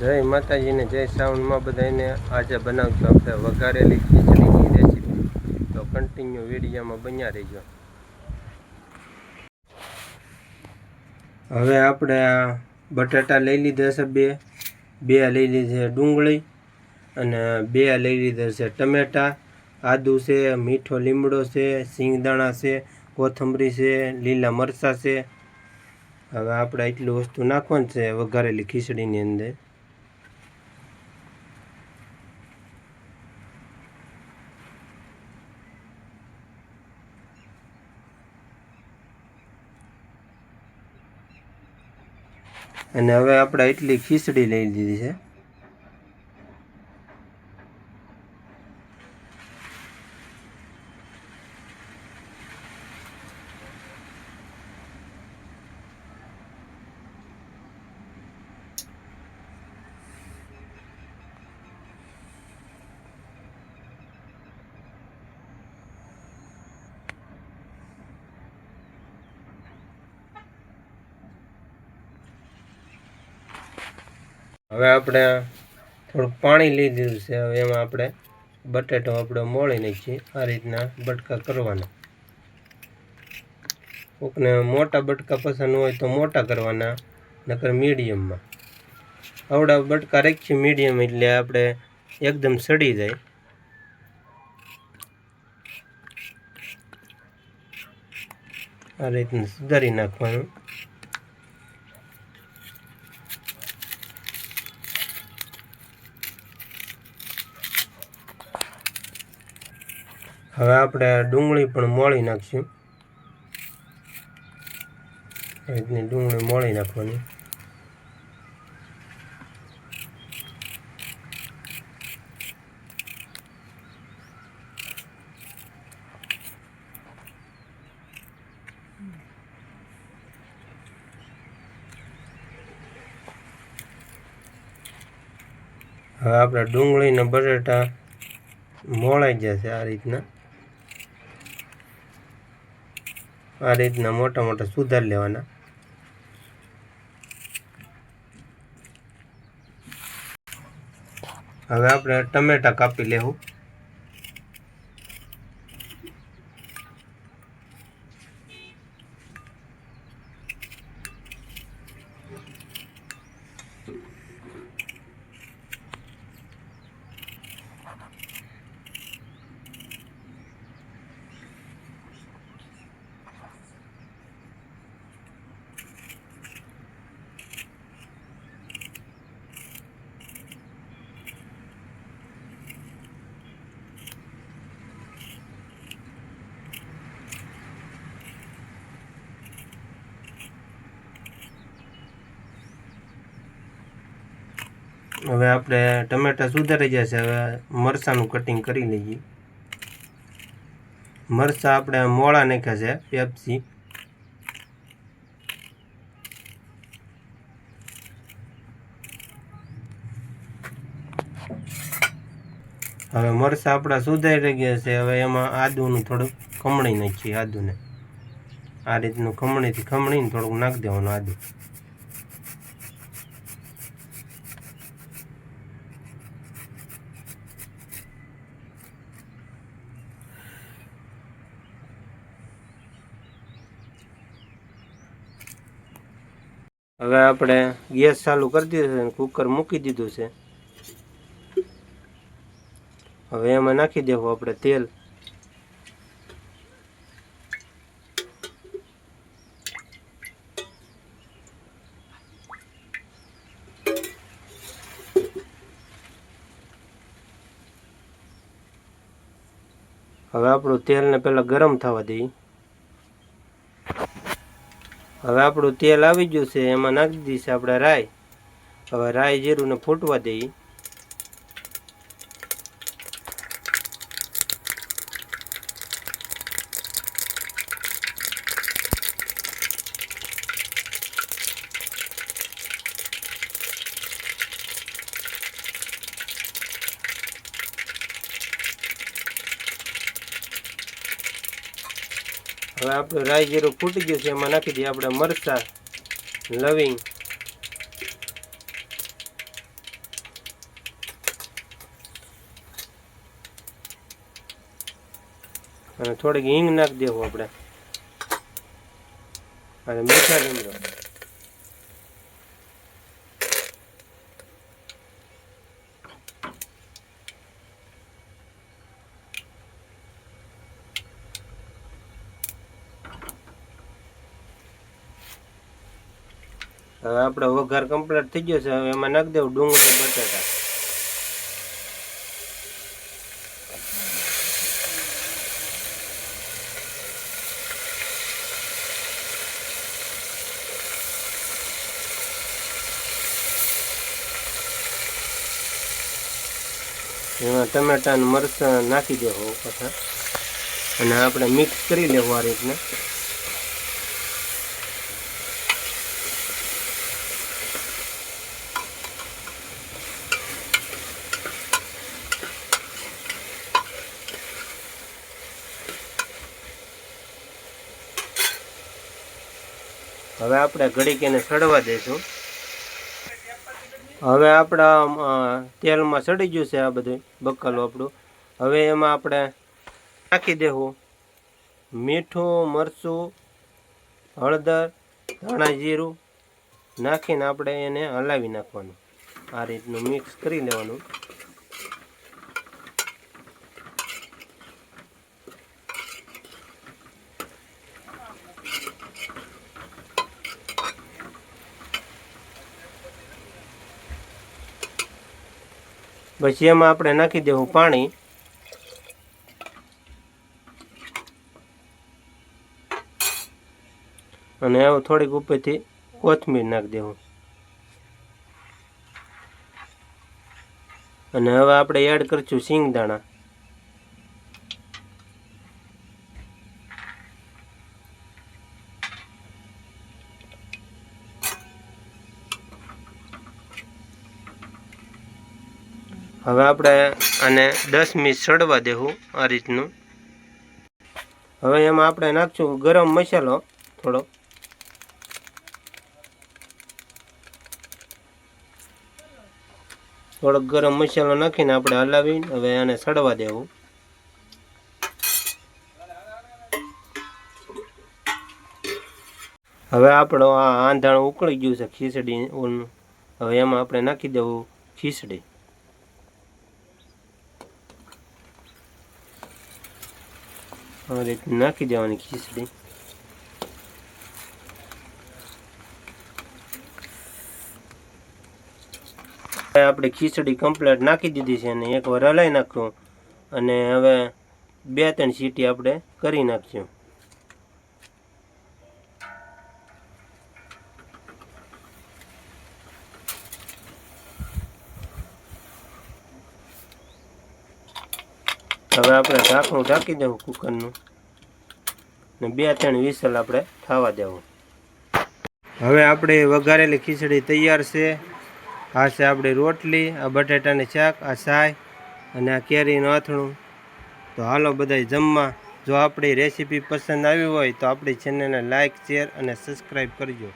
જય માતાજીને જય શ્રાવણમાં બધાને આજે બનાવશું આપણે વઘારેલી ખીચડીની રેસીપી। તો કન્ટિન્યુ વિડીયોમાં બન્યા રહીજો। હવે આપણે આ બટાટા લઈ લીધા છે, બે લઈ લીધી છે ડુંગળી, અને બે લઈ લીધા છે ટમેટા, આદુ છે, મીઠો લીમડો છે, સિંગદાણા છે, કોથમરી છે, લીલા મરચાં છે। હવે આપણે એટલું વસ્તુ નાખવાનું છે વઘારેલી ખીચડીની અંદર। અને હવે આપણે એટલી ખીચડી લઈ લીધી છે। હવે આપણે થોડુંક પાણી લઈ દીધું છે। હવે એમાં આપણે બટેટો આપણે મોળી નાખીએ। આ રીતના બટકા કરવાના। કોકને મોટા બટકા પસંદ હોય તો મોટા કરવાના, નકર મીડિયમમાં। આવડા બટકા રાખીએ મીડિયમ, એટલે આપણે એકદમ સડી જાય। આ રીતનું સુધારી નાખવાનું। હવે આપણે ડુંગળી પણ મોળી નાખશું। રીતની ડુંગળી મોળી નાખવાની। હવે આપણે ડુંગળી ને બટાટા મોળાઈ જશે। આ રીતના મોટા મોટા સુધારી લેવાના। હવે આપણે ટમેટા કાપી લેવું। હવે આપણે ટમેટા સુધારી જશે। હવે મરચાંનું કટિંગ કરી લઈએ। મરચાં આપણે મોળા નાખ્યા છે પેપ્સી। હવે મરચાં આપણા સુધારી ગયા છે। હવે એમાં આદુનું થોડુંક ખમણી નાખીએ। આદુને આ રીતનું ખમણીથી ખમણીને થોડુંક નાખી દેવાનું આદુ। હવે આપણે ગેસ ચાલુ કરી દીધો છે, કુકર મૂકી દીધું છે। હવે એમાં નાખી દેવું આપણે તેલ। હવે આપણું તેલને પહેલાં ગરમ થવા દઈએ। હવે આપણું તેલ આવી ગયું છે, એમાં નાખી દઈશું આપણે રાઈ। હવે રાઈ જીરુંને ફૂટવા દઈએ। હવે આપણું રાઈ જીરું ફૂટી ગયું છે, એમાં નાખી દઈએ આપણે મરચાં, લવિંગ, અને થોડીક હિંગ નાખી દેવું આપણે અને મીઠા લીમડો. હવે આપણે વઘાર કમ્પ્લીટ થઈ ગયો છે. હવે એમાં નાખી દેવું ડુંગળી બટાટા. એમાં ટમેટા અને મરચાં નાખી દેવું પાછા અને આપણે મિક્સ કરી લેવું આ રીતના. હવે આપણે ઘડીક એને સડવા દઈશું. હવે આપણા તેલમાં સડી ગયું છે આ બધું બકાલું આપણું. હવે એમાં આપણે નાખી દેવું મીઠું, મરચું, હળદર, ધાણા જીરું નાખીને આપણે એને હલાવી નાખવાનું. આ રીતનું મિક્સ કરી લેવાનું. પછી એમાં આપણે નાખી દેવું પાણી. અને હવે થોડીક ઉપરથી કોથમીર નાખી દેવું. અને હવે આપણે એડ કરીશું સિંગદાણા. હવે આપણે આને 10 મિનિટ સડવા દેવું આ રીતનું. હવે એમાં આપણે નાખશું ગરમ મસાલો થોડો. થોડોક ગરમ મસાલો નાખીને આપણે હલાવીને હવે આને સડવા દેવું. હવે આપણો આ આંધાણું ઉકળી ગયું છે ખીચડી ઓનું. હવે એમાં આપણે નાખી દેવું ખીચડી. આ રીતે નાખી દેવાની ખીચડી. આપણે ખીચડી કમ્પ્લીટ નાખી દીધી છે અને એકવાર હલાવી નાખ્યું અને હવે 2-3 સીટી આપણે કરી નાખશું. હવે આપણે ઢાંકણું ઢાંકી દેવું કુકરનું ને 2-3 વિસલ આપણે થવા દેવું. હવે આપણે વઘારેલી ખીચડી તૈયાર છે. આ છે આપણી રોટલી, આ બટાટાની શાક, આ છાશ અને આ કેરીનું અથાણું. તો હાલો બધાય જમવા. જો આપણી રેસીપી પસંદ આવી હોય તો આપણી ચેનલને લાઇક, શેર અને સબસ્ક્રાઈબ કરજો.